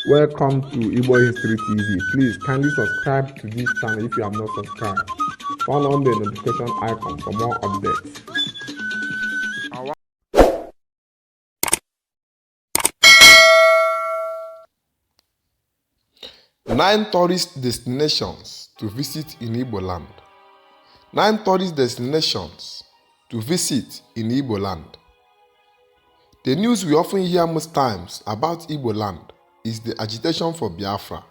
Welcome to Igbo History TV. Please kindly subscribe to this channel if you have not subscribed. Turn on the notification icon for more updates. Nine tourist destinations to visit in Igboland. 9 tourist destinations to visit in Igboland. The news we often hear most times about Igboland is the agitation for Biafra.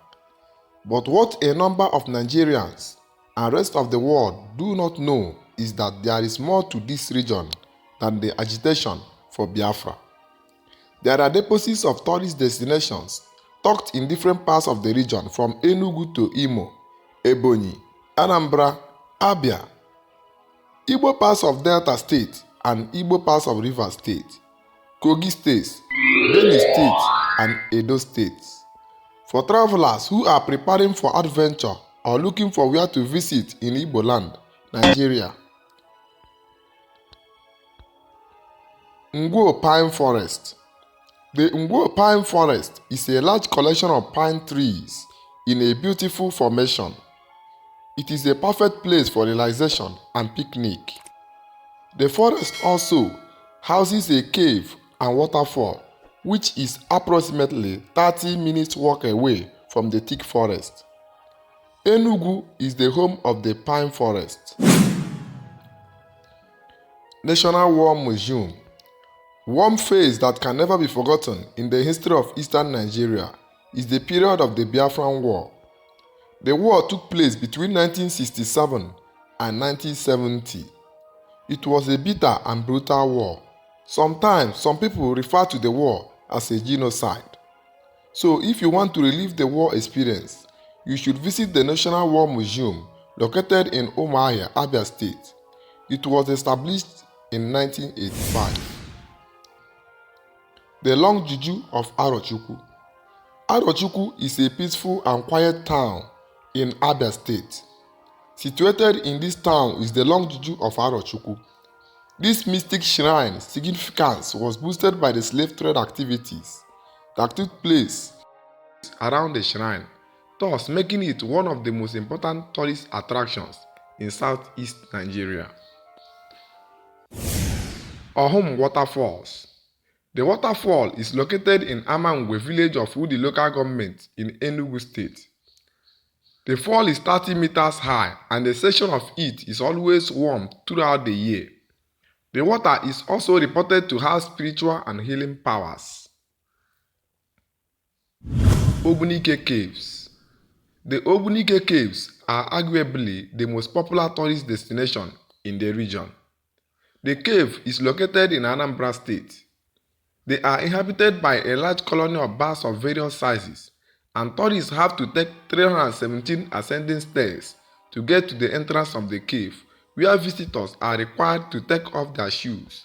But what a number of Nigerians and rest of the world do not know is that there is more to this region than the agitation for Biafra. There are deposits of tourist destinations tucked in different parts of the region from Enugu to Imo, Ebonyi, Anambra, Abia, Igbo parts of Delta State and Igbo parts of Rivers State, Kogi State, Benue State, and Edo State. For travelers who are preparing for adventure or looking for where to visit in Igboland, Nigeria. Ngwo Pine Forest. The Ngwo Pine Forest is a large collection of pine trees in a beautiful formation. It is a perfect place for relaxation and picnic. The forest also houses a cave and waterfall, which is approximately 30 minutes walk away from the thick forest. Enugu is the home of the pine forest. National War Museum. One phase that can never be forgotten in the history of Eastern Nigeria is the period of the Biafran War. The war took place between 1967 and 1970. It was a bitter and brutal war. Sometimes, some people refer to the war as a genocide. So, if you want to relive the war experience, you should visit the National War Museum located in Umuahia, Abia State. It was established in 1985. The Long Juju of Arochukwu. Arochukwu is a peaceful and quiet town in Abia State. Situated in this town is the Long Juju of Arochukwu. This mystic shrine's significance was boosted by the slave trade activities that took place around the shrine, thus making it one of the most important tourist attractions in southeast Nigeria. Ohum Waterfalls. The waterfall is located in Amangwe village of Udi local government in Enugu State. The fall is 30 meters high and the section of it is always warm throughout the year. The water is also reported to have spiritual and healing powers. Ogbunike Caves. The Ogbunike Caves are arguably the most popular tourist destination in the region. The cave is located in Anambra State. They are inhabited by a large colony of bats of various sizes, and tourists have to take 317 ascending stairs to get to the entrance of the cave, where visitors are required to take off their shoes.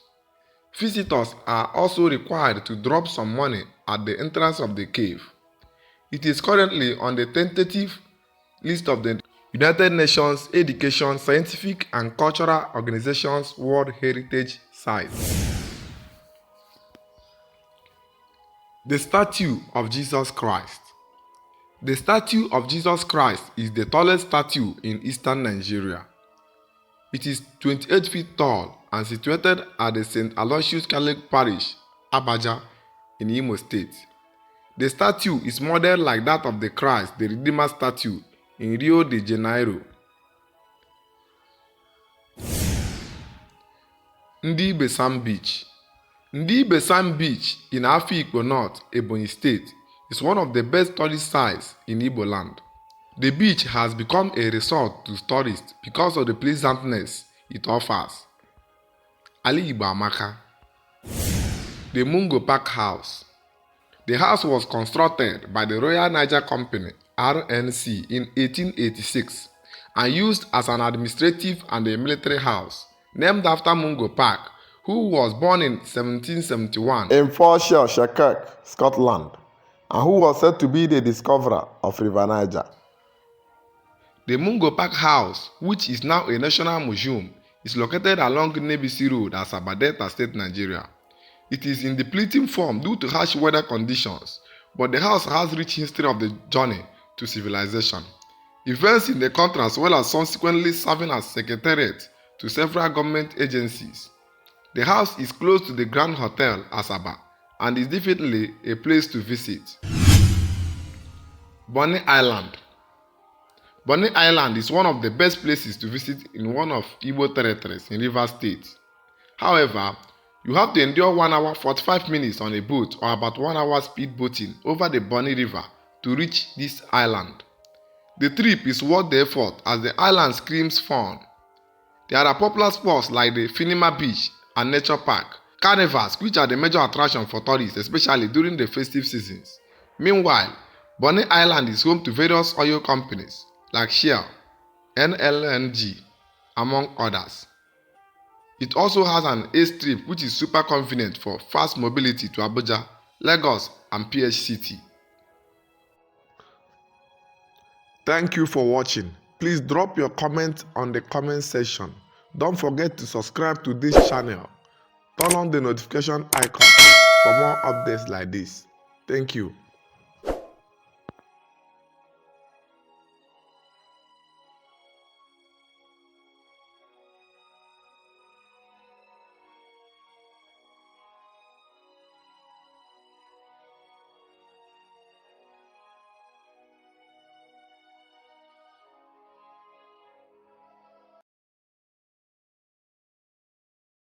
Visitors are also required to drop some money at the entrance of the cave. It is currently on the tentative list of the United Nations Education, Scientific and Cultural Organization's World Heritage Sites. The Statue of Jesus Christ. The Statue of Jesus Christ is the tallest statue in eastern Nigeria. It is 28 feet tall and situated at the St. Aloysius Catholic Parish, Abaja, in Imo State. The statue is modeled like that of the Christ the Redeemer statue in Rio de Janeiro. Ndibe Sand Beach. Ndibe Sand Beach in Afikpo North, Ebonyi State, is one of the best tourist sites in Igboland. The beach has become a resort to tourists because of the pleasantness it offers. Ali Igbo Amaka. The Mungo Park House. The house was constructed by the Royal Niger Company (RNC) in 1886 and used as an administrative and a military house, named after Mungo Park, who was born in 1771 in Forshire, Shekek, Scotland, and who was said to be the discoverer of River Niger. The Mungo Park House, which is now a national museum, is located along Nebisi Road, Asaba, Delta State, Nigeria. It is in depleting form due to harsh weather conditions, but the house has rich history of the journey to civilization. Events in the country as well as subsequently serving as secretariat to several government agencies. The house is close to the Grand Hotel Asaba and is definitely a place to visit. Bonny Island. Bonny Island is one of the best places to visit in one of Igbo territories in Rivers State. However, you have to endure 1 hour 45 minutes on a boat or about 1 hour speed boating over the Bonny River to reach this island. The trip is worth the effort as the island screams fun. There are popular spots like the Finima Beach and Nature Park, carnivals which are the major attraction for tourists especially during the festive seasons. Meanwhile, Bonny Island is home to various oil companies like Shell, NLNG, among others. It also has an airstrip which is super convenient for fast mobility to Abuja, Lagos and PH Thank you for watching. Please drop your comment on the comment section. Don't forget to subscribe to this channel. Turn on the notification icon for more updates like this. Thank you.